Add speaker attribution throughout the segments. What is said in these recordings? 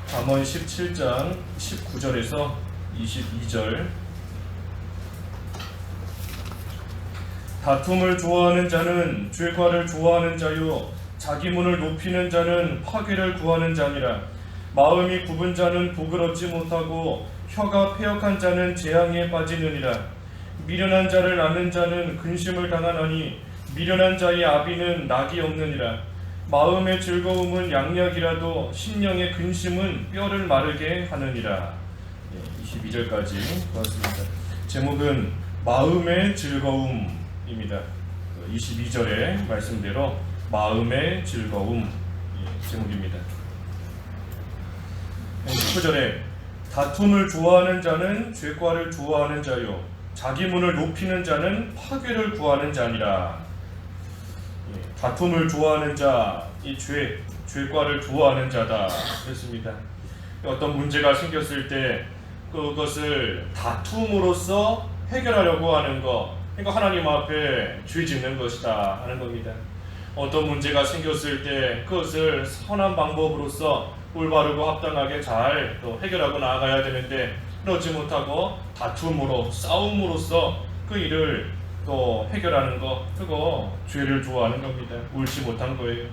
Speaker 1: 잠언 17장 19절에서 22절. 다툼을 좋아하는 자는 죄과를 좋아하는 자요 자기 문을 높이는 자는 파괴를 구하는 자니라. 마음이 굽은 자는 복을 얻지 못하고 혀가 패역한 자는 재앙에 빠지느니라. 미련한 자를 낳는 자는 근심을 당하나니 미련한 자의 아비는 낙이 없느니라. 마음의 즐거움은 양약이라도 심령의 근심은 뼈를 마르게 하느니라. 22절까지 보았습니다. 제목은 마음의 즐거움입니다. 22절의 말씀대로 마음의 즐거움 제목입니다. 19절에 다툼을 좋아하는 자는 죄과를 좋아하는 자요 자기 문을 높이는 자는 파괴를 구하는 자니라. 다툼을 좋아하는 자, 이 죄과를 좋아하는 자다 그랬습니다. 어떤 문제가 생겼을 때 그것을 다툼으로써 해결하려고 하는 것, 그러니까 하나님 앞에 죄 짓는 것이다 하는 겁니다. 어떤 문제가 생겼을 때 그것을 선한 방법으로서 올바르고 합당하게 잘 또 해결하고 나아가야 되는데 그러지 못하고 다툼으로 싸움으로써 그 일을 또 해결하는 것, 그거 죄를 좋아하는 겁니다. 옳지 못한 거예요.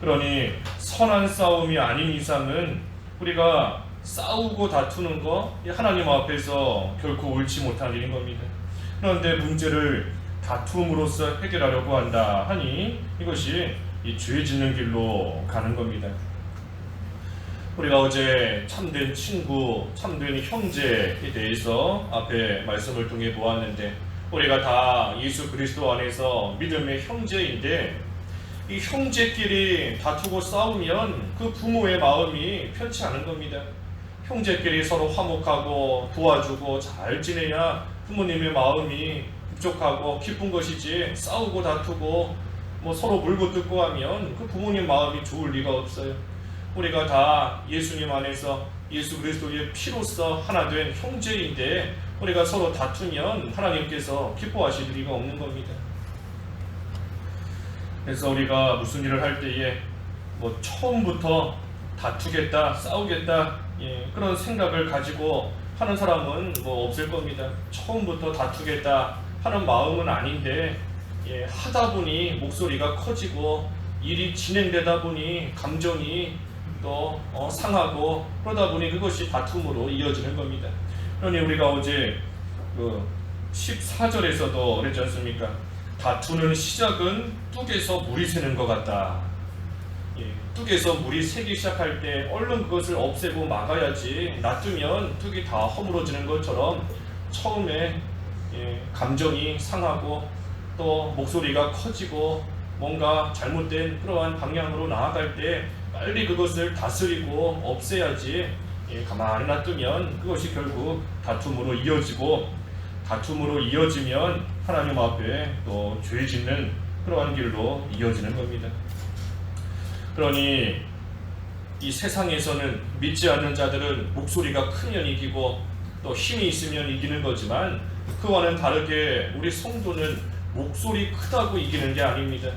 Speaker 1: 그러니 선한 싸움이 아닌 이상은 우리가 싸우고 다투는 거 하나님 앞에서 결코 옳지 못한 일인 겁니다. 그런데 문제를 다툼으로써 해결하려고 한다 하니 이것이 이 죄 짓는 길로 가는 겁니다. 우리가 어제 참된 친구, 참된 형제에 대해서 앞에 말씀을 통해 보았는데 우리가 다 예수 그리스도 안에서 믿음의 형제인데 이 형제끼리 다투고 싸우면 그 부모의 마음이 편치 않은 겁니다. 형제끼리 서로 화목하고 도와주고 잘 지내야 부모님의 마음이 흡족하고 기쁜 것이지 싸우고 다투고 서로 물고 뜯고 하면 그 부모님 마음이 좋을 리가 없어요. 우리가 다 예수님 안에서 예수 그리스도의 피로써 하나 된 형제인데 우리가 서로 다투면 하나님께서 기뻐하실 리가 없는 겁니다. 그래서 우리가 무슨 일을 할 때에 처음부터 다투겠다, 싸우겠다 그런 생각을 가지고 하는 사람은 없을 겁니다. 처음부터 다투겠다 하는 마음은 아닌데 하다 보니 목소리가 커지고 일이 진행되다 보니 감정이 또 상하고 그러다 보니 그것이 다툼으로 이어지는 겁니다. 그러니 우리가 어제 14절에서도 그랬지 않습니까? 다투는 시작은 뚝에서 물이 새는 것 같다. 뚝에서 물이 새기 시작할 때 얼른 그것을 없애고 막아야지 놔두면 뚝이 다 허물어지는 것처럼 처음에 감정이 상하고 또 목소리가 커지고 뭔가 잘못된 그러한 방향으로 나아갈 때 빨리 그것을 다스리고 없애야지 가만히 놔두면 그것이 결국 다툼으로 이어지고 다툼으로 이어지면 하나님 앞에 또 죄 짓는 그러한 길로 이어지는 겁니다. 그러니 이 세상에서는 믿지 않는 자들은 목소리가 크면 이기고 또 힘이 있으면 이기는 거지만 그와는 다르게 우리 성도는 목소리 크다고 이기는 게 아닙니다.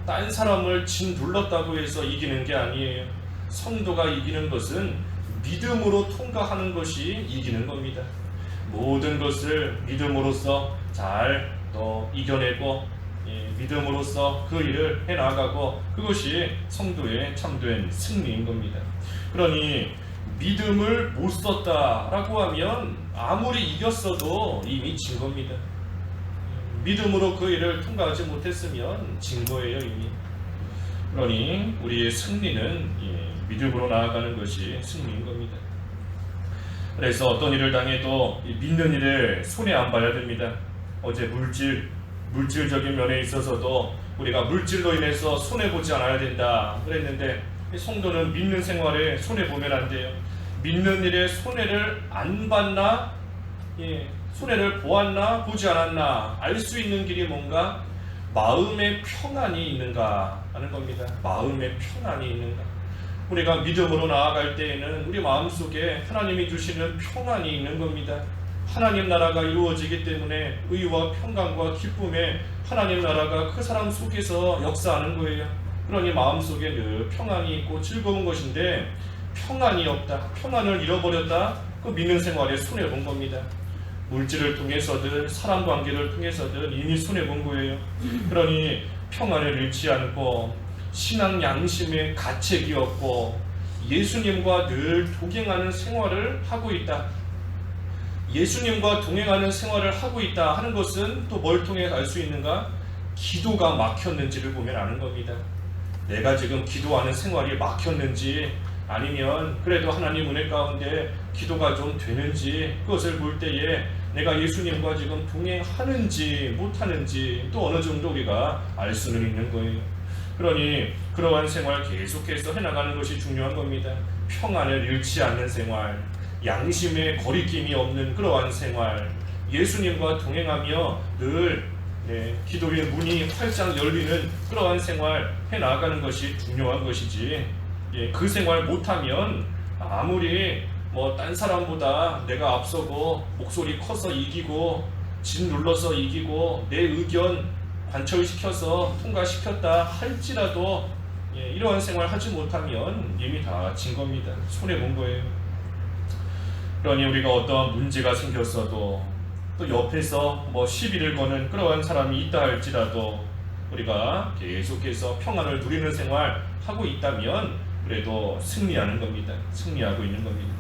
Speaker 1: 딴 사람을 짓눌렀다고 해서 이기는 게 아니에요. 성도가 이기는 것은 믿음으로 통과하는 것이 이기는 겁니다. 모든 것을 믿음으로써 잘 또 이겨내고 믿음으로써 그 일을 해나가고 그것이 성도의 참된 승리인 겁니다. 그러니 믿음을 못 썼다라고 하면 아무리 이겼어도 이미 진 겁니다. 믿음으로 그 일을 통과하지 못했으면 진 거예요 이미. 그러니 우리의 승리는 믿음으로 나아가는 것이 승리인 겁니다. 그래서 어떤 일을 당해도 믿는 일을 손해 안 봐야 됩니다. 어제 물질적인 면에 있어서도 우리가 물질로 인해서 손해보지 않아야 된다 그랬는데 성도는 믿는 생활에 손해보면 안 돼요. 믿는 일에 손해를 안 봤나 손해를 보았나 보지 않았나 알 수 있는 길이 뭔가 마음의 평안이 있는가 하는 겁니다. 마음의 평안이 있는가. 우리가 믿음으로 나아갈 때에는 우리 마음속에 하나님이 주시는 평안이 있는 겁니다. 하나님 나라가 이루어지기 때문에 의와 평강과 기쁨에 하나님 나라가 그 사람 속에서 역사하는 거예요. 그러니 마음속에 늘 평안이 있고 즐거운 것인데 평안이 없다, 평안을 잃어버렸다, 그 믿는 생활에 손해본 겁니다. 물질을 통해서든 사람 관계를 통해서든 이미 손해본 거예요. 그러니 평안을 잃지 않고 신앙 양심의 가책이 없고 예수님과 늘 동행하는 생활을 하고 있다. 예수님과 동행하는 생활을 하고 있다 하는 것은 또 뭘 통해 알 수 있는가? 기도가 막혔는지를 보면 아는 겁니다. 내가 지금 기도하는 생활이 막혔는지 아니면 그래도 하나님 은혜 가운데 기도가 좀 되는지 그것을 볼 때에 내가 예수님과 지금 동행하는지 못하는지 또 어느 정도 우리가 알 수는 있는 거예요. 그러니 그러한 생활 계속해서 해나가는 것이 중요한 겁니다. 평안을 잃지 않는 생활, 양심의 거리낌이 없는 그러한 생활, 예수님과 동행하며 늘 기도의 문이 활짝 열리는 그러한 생활 해나가는 것이 중요한 것이지, 그 생활 못하면 아무리 딴 사람보다 내가 앞서고 목소리 커서 이기고 진 눌러서 이기고 내 의견 관철시켜서 통과시켰다 할지라도 이러한 생활 하지 못하면 이미 다 진 겁니다. 손해본 거예요. 그러니 우리가 어떠한 문제가 생겼어도 또 옆에서 시비를 거는 그러한 사람이 있다 할지라도 우리가 계속해서 평안을 누리는 생활 하고 있다면 그래도 승리하는 겁니다. 승리하고 있는 겁니다.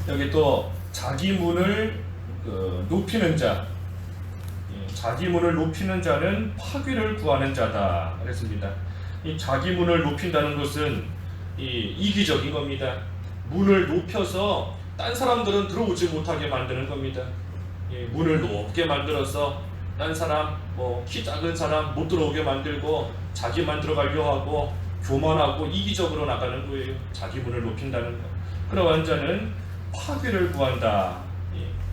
Speaker 1: 여기 또 자기 문을 높이는 자, 자기 문을 높이는 자는 파괴를 구하는 자다 그랬습니다. 이 자기 문을 높인다는 것은 이기적인 겁니다. 문을 높여서 딴 사람들은 들어오지 못하게 만드는 겁니다. 문을 높게 만들어서 딴 사람, 키 작은 사람 못 들어오게 만들고 자기만 들어가려 하고 교만하고 이기적으로 나가는 거예요. 자기 문을 높인다는 거. 그러한 자는 파괴를 구한다.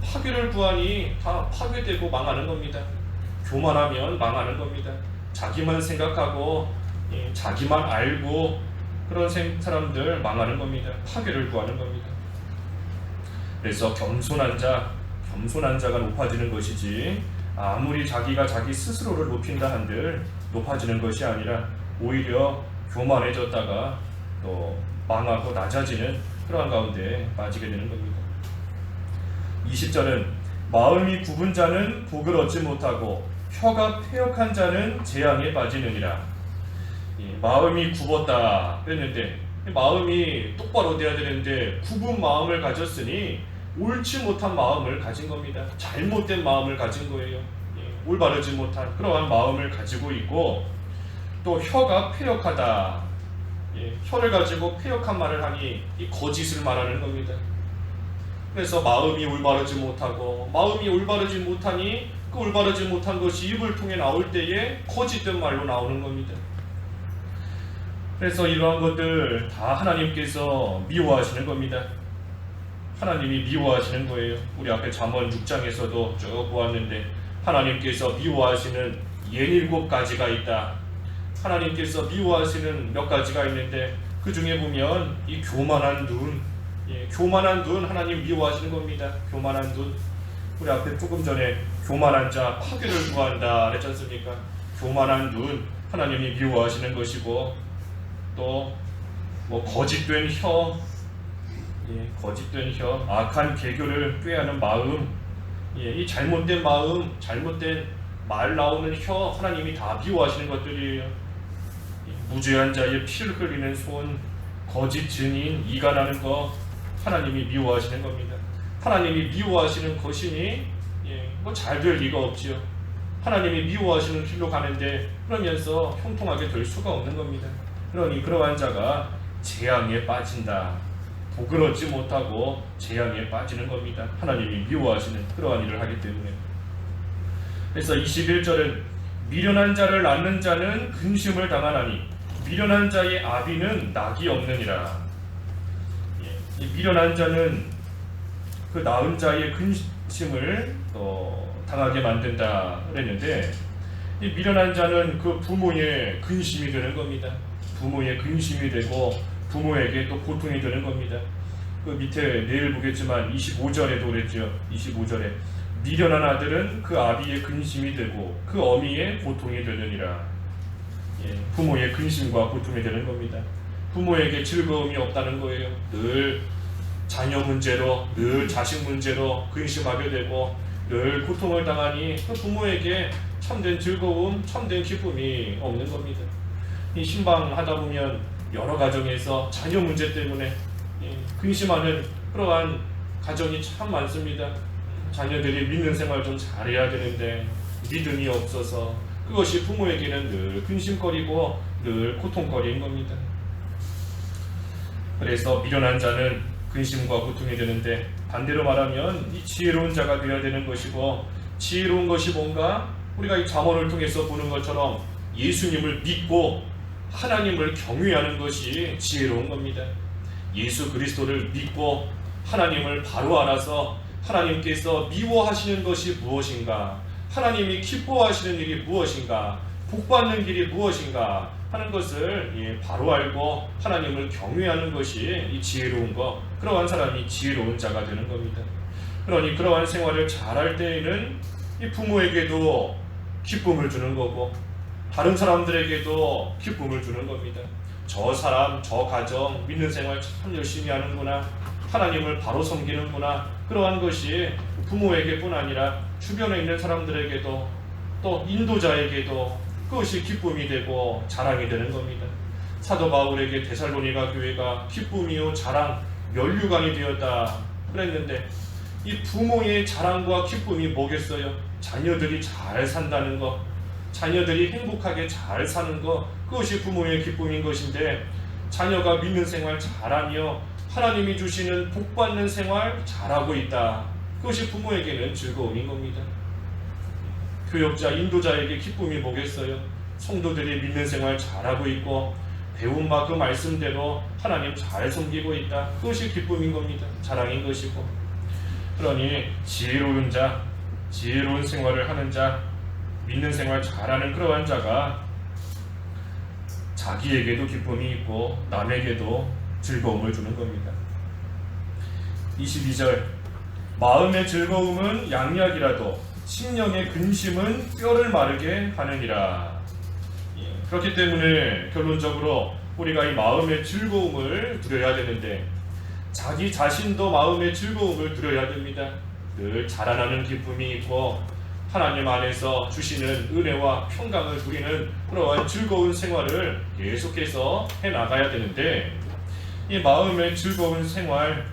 Speaker 1: 파괴를 구하니 다 파괴되고 망하는 겁니다. 교만하면 망하는 겁니다. 자기만 생각하고 자기만 알고 그런 사람들 망하는 겁니다. 파괴를 구하는 겁니다. 그래서 겸손한 자가 높아지는 것이지 아무리 자기가 자기 스스로를 높인다 한들 높아지는 것이 아니라 오히려 교만해졌다가 또 망하고 낮아지는 그러한 가운데 빠지게 되는 겁니다. 20절은 마음이 굽은 자는 복을 얻지 못하고 혀가 패역한 자는 재앙에 빠지느니라. 마음이 굽었다 그랬는데 마음이 똑바로 돼야 되는데 굽은 마음을 가졌으니 옳지 못한 마음을 가진 겁니다. 잘못된 마음을 가진 거예요. 올바르지 못한 그러한 마음을 가지고 있고 또 혀가 패역하다. 혀를 가지고 패역한 말을 하니 이 거짓을 말하는 겁니다. 그래서 마음이 올바르지 못하고 마음이 올바르지 못하니 그 올바르지 못한 것이 입을 통해 나올 때에 거짓된 말로 나오는 겁니다. 그래서 이러한 것들 다 하나님께서 미워하시는 겁니다. 하나님이 미워하시는 거예요. 우리 앞에 잠언 6장에서도 쭉 보았는데 하나님께서 미워하시는 17가지가 있다. 하나님께서 미워하시는 몇 가지가 있는데 그 중에 보면 이 교만한 눈, 교만한 눈 하나님 미워하시는 겁니다. 교만한 눈. 우리 앞에 조금 전에 교만한 자 파괴를 구한다 그랬지 않습니까? 교만한 눈 하나님이 미워하시는 것이고 또 거짓된 혀, 거짓된 혀, 악한 계교를 꾀하는 마음, 이 잘못된 마음, 잘못된 말 나오는 혀 하나님이 다 미워하시는 것들이에요. 무죄한 자의 피를 흘리는 손, 거짓 증인, 이간하는 거 하나님이 미워하시는 겁니다. 하나님이 미워하시는 것이니 잘 될 리가 없지요. 하나님이 미워하시는 길로 가는데 그러면서 형통하게 될 수가 없는 겁니다. 그러니 그러한 자가 재앙에 빠진다. 복을 얻지 못하고 재앙에 빠지는 겁니다. 하나님이 미워하시는 그러한 일을 하기 때문에. 그래서 21절은 미련한 자를 낳는 자는 근심을 당하나니 미련한 자의 아비는 낙이 없느니라. 이 미련한 자는 그 낳은 자의 근심을 당하게 만든다 그랬는데 이 미련한 자는 그 부모의 근심이 되는 겁니다. 부모의 근심이 되고 부모에게 또 고통이 되는 겁니다. 그 밑에 내일 보겠지만 25절에도 그랬죠. 25절에 미련한 아들은 그 아비의 근심이 되고 그 어미의 고통이 되느니라. 부모의 근심과 고통이 되는 겁니다. 부모에게 즐거움이 없다는 거예요. 늘 자녀 문제로, 늘 자식 문제로 근심하게 되고 늘 고통을 당하니 그 부모에게 참된 즐거움, 참된 기쁨이 없는 겁니다. 이 신방하다 보면 여러 가정에서 자녀 문제 때문에 근심하는 그러한 가정이 참 많습니다. 자녀들이 믿는 생활 좀 잘해야 되는데 믿음이 없어서 그것이 부모에게는 늘 근심거리고 늘 고통거리인 겁니다. 그래서 미련한 자는 근심과 고통이 되는데, 반대로 말하면 이 지혜로운 자가 되어야 되는 것이고, 지혜로운 것이 뭔가 우리가 이 잠언을 통해서 보는 것처럼 예수님을 믿고 하나님을 경외하는 것이 지혜로운 겁니다. 예수 그리스도를 믿고 하나님을 바로 알아서 하나님께서 미워하시는 것이 무엇인가, 하나님이 기뻐하시는 일이 무엇인가, 복받는 길이 무엇인가 하는 것을 바로 알고 하나님을 경외하는 것이 이 지혜로운 것, 그러한 사람이 지혜로운 자가 되는 겁니다. 그러니 그러한 생활을 잘할 때에는 이 부모에게도 기쁨을 주는 거고 다른 사람들에게도 기쁨을 주는 겁니다. 저 사람, 저 가정 믿는 생활 참 열심히 하는구나, 하나님을 바로 섬기는구나, 그러한 것이 부모에게뿐 아니라 주변에 있는 사람들에게도 또 인도자에게도 그것이 기쁨이 되고 자랑이 되는 겁니다. 사도 바울에게 데살로니가 교회가 기쁨이요 자랑, 면류관이 되었다 그랬는데, 이 부모의 자랑과 기쁨이 뭐겠어요? 자녀들이 잘 산다는 것, 자녀들이 행복하게 잘 사는 것, 그것이 부모의 기쁨인 것인데, 자녀가 믿는 생활 잘하며 하나님이 주시는 복받는 생활 잘하고 있다, 그것이 부모에게는 즐거움인 겁니다. 교역자, 인도자에게 기쁨이 뭐겠어요? 성도들이 믿는 생활 잘하고 있고 배운 바 그 말씀대로 하나님 잘 섬기고 있다, 그것이 기쁨인 겁니다. 자랑인 것이고. 그러니 지혜로운 자, 지혜로운 생활을 하는 자, 믿는 생활 잘하는 그러한 자가 자기에게도 기쁨이 있고 남에게도 즐거움을 주는 겁니다. 22절, 마음의 즐거움은 양약이라도 심령의 근심은 뼈를 마르게 하느니라. 그렇기 때문에 결론적으로 우리가 이 마음의 즐거움을 누려야 되는데, 자기 자신도 마음의 즐거움을 누려야 됩니다. 늘 자라나는 기쁨이 있고 하나님 안에서 주시는 은혜와 평강을 누리는 그러한 즐거운 생활을 계속해서 해나가야 되는데, 이 마음의 즐거운 생활,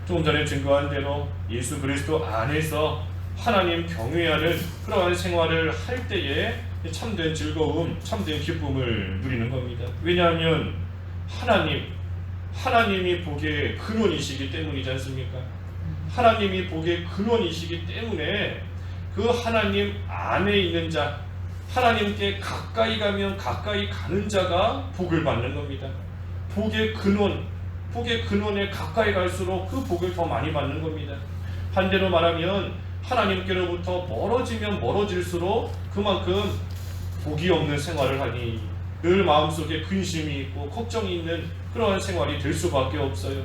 Speaker 1: 조금 전에 증거한 대로 예수 그리스도 안에서 하나님 경외하는 그러한 생활을 할 때에 참된 즐거움, 참된 기쁨을 누리는 겁니다. 왜냐하면 하나님이 복의 근원이시기 때문이지 않습니까? 하나님이 복의 근원이시기 때문에 그 하나님 안에 있는 자, 하나님께 가까이 가면 가까이 가는 자가 복을 받는 겁니다. 복의 근원에 가까이 갈수록 그 복을 더 많이 받는 겁니다. 반대로 말하면 하나님께로부터 멀어지면 멀어질수록 그만큼 복이 없는 생활을 하니 늘 마음속에 근심이 있고 걱정이 있는 그러한 생활이 될 수밖에 없어요.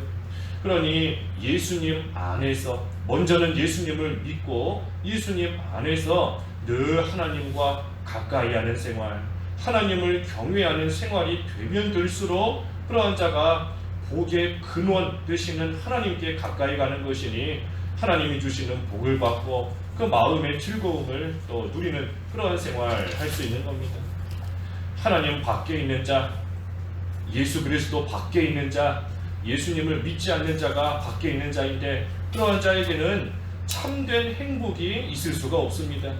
Speaker 1: 그러니 예수님 안에서, 먼저는 예수님을 믿고 예수님 안에서 늘 하나님과 가까이 하는 생활, 하나님을 경외하는 생활이 되면 될수록 그러한 자가 복의 근원 되시는 하나님께 가까이 가는 것이니 하나님이 주시는 복을 받고 그 마음의 즐거움을 또 누리는 그러한 생활을 할 수 있는 겁니다. 하나님 밖에 있는 자, 예수 그리스도 밖에 있는 자, 예수님을 믿지 않는 자가 밖에 있는 자인데, 그러한 자에게는 참된 행복이 있을 수가 없습니다.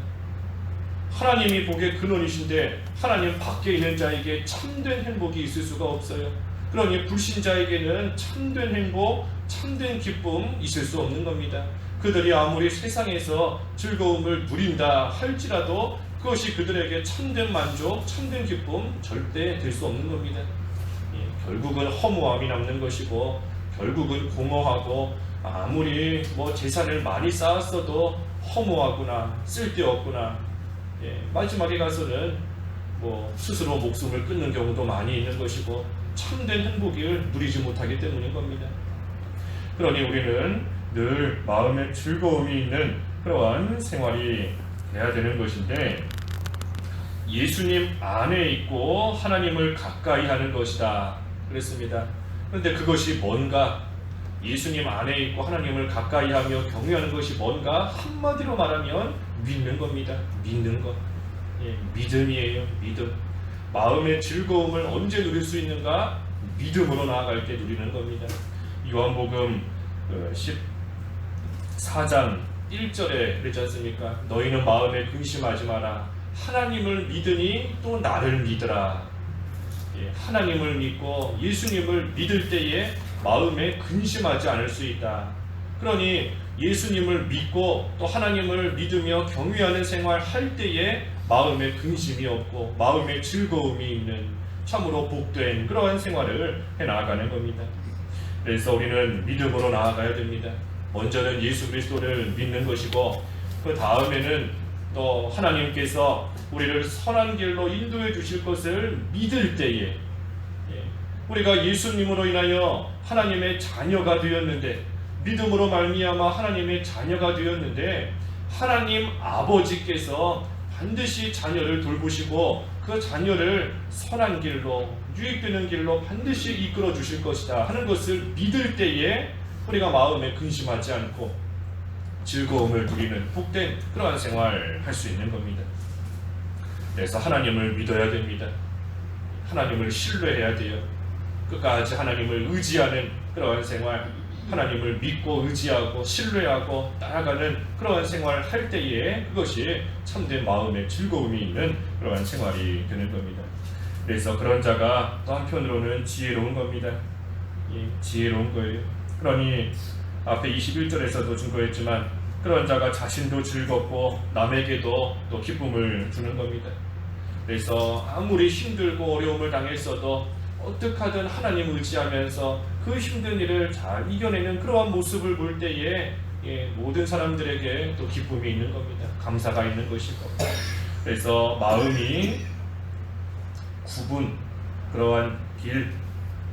Speaker 1: 하나님이 복의 근원이신데 하나님 밖에 있는 자에게 참된 행복이 있을 수가 없어요. 그러니 불신자에게는 참된 행복, 참된 기쁨 있을 수 없는 겁니다. 그들이 아무리 세상에서 즐거움을 누린다 할지라도 그것이 그들에게 참된 만족, 참된 기쁨 절대 될 수 없는 겁니다. 결국은 허무함이 남는 것이고, 결국은 공허하고, 아무리 재산을 많이 쌓았어도 허무하구나, 쓸데없구나, 마지막에 가서는 스스로 목숨을 끊는 경우도 많이 있는 것이고, 참된 행복을 누리지 못하기 때문인 겁니다. 그러니 우리는 늘 마음에 즐거움이 있는 그러한 생활이 돼야 되는 것인데, 예수님 안에 있고 하나님을 가까이 하는 것이다 그랬습니다. 그런데 그것이 뭔가? 예수님 안에 있고 하나님을 가까이 하며 경외하는 것이 뭔가? 한마디로 말하면 믿는 겁니다. 믿는 것. 믿음이에요. 믿음. 마음의 즐거움을 언제 누릴 수 있는가? 믿음으로 나아갈 때 누리는 겁니다. 요한복음 14장 1절에 그러지 않습니까? 너희는 마음에 근심하지 마라. 하나님을 믿으니 또 나를 믿으라. 하나님을 믿고 예수님을 믿을 때에 마음에 근심하지 않을 수 있다. 그러니 예수님을 믿고 또 하나님을 믿으며 경외하는 생활 할 때에 마음에 근심이 없고 마음에 즐거움이 있는 참으로 복된 그러한 생활을 해나가는 겁니다. 그래서 우리는 믿음으로 나아가야 됩니다. 먼저는 예수 그리스도를 믿는 것이고 그 다음에는 또 하나님께서 우리를 선한 길로 인도해 주실 것을 믿을 때에 우리가 예수님으로 인하여 하나님의 자녀가 되었는데 믿음으로 말미암아 하나님의 자녀가 되었는데 하나님 아버지께서 반드시 자녀를 돌보시고 그 자녀를 선한 길로 유익되는 길로 반드시 이끌어 주실 것이다 하는 것을 믿을 때에 우리가 마음에 근심하지 않고 즐거움을 누리는 복된 그러한 생활을 할 수 있는 겁니다. 그래서 하나님을 믿어야 됩니다. 하나님을 신뢰해야 돼요. 끝까지 하나님을 의지하는 그러한 생활, 하나님을 믿고 의지하고 신뢰하고 따라가는 그러한 생활을 할 때에 그것이 참된 마음의 즐거움이 있는 그러한 생활이 되는 겁니다. 그래서 그런 자가 또 한편으로는 지혜로운 겁니다. 지혜로운 거예요. 그러니 앞에 21절에서도 증거했지만 그런 자가 자신도 즐겁고 남에게도 또 기쁨을 주는 겁니다. 그래서 아무리 힘들고 어려움을 당했어도 어떻게 하든 하나님 의지하면서 그 힘든 일을 잘 이겨내는 그러한 모습을 볼 때에 모든 사람들에게 또 기쁨이 있는 겁니다. 감사가 있는 것이고. 그래서 마음이 굽은 그러한 길,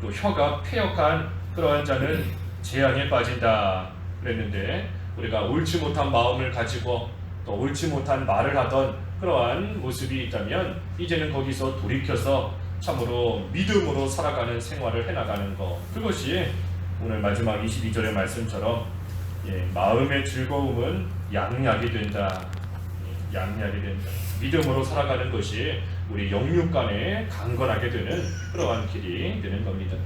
Speaker 1: 또 혀가 패역한 그러한 자는 재앙에 빠진다 그랬는데 우리가 옳지 못한 마음을 가지고 또 옳지 못한 말을 하던 그러한 모습이 있다면 이제는 거기서 돌이켜서 참으로 믿음으로 살아가는 생활을 해나가는 것, 그것이 오늘 마지막 22절의 말씀처럼 마음의 즐거움은 양약이 된다. 양약이 된다. 믿음으로 살아가는 것이 우리 영육간에 강건하게 되는 그러한 길이 되는 겁니다.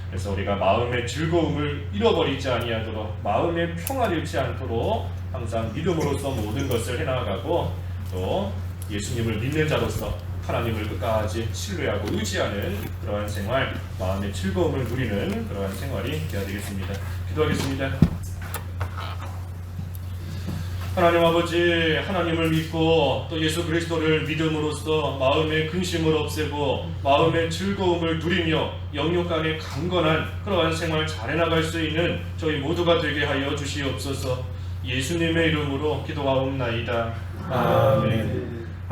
Speaker 1: 그래서 우리가 마음의 즐거움을 잃어버리지 아니하도록 마음의 평화를 잃지 않도록 항상 믿음으로써 모든 것을 해나가고 또 예수님을 믿는 자로서 하나님을 끝까지 신뢰하고 의지하는 그러한 생활, 마음의 즐거움을 누리는 그러한 생활이 되어야 되겠습니다. 기도하겠습니다. 하나님 아버지, 하나님을 믿고 또 예수 그리스도를 믿음으로써 마음의 근심을 없애고 마음의 즐거움을 누리며 영육간에 강건한 그러한 생활 잘 해나갈 수 있는 저희 모두가 되게 하여 주시옵소서. 예수님의 이름으로 기도하옵나이다. 아멘.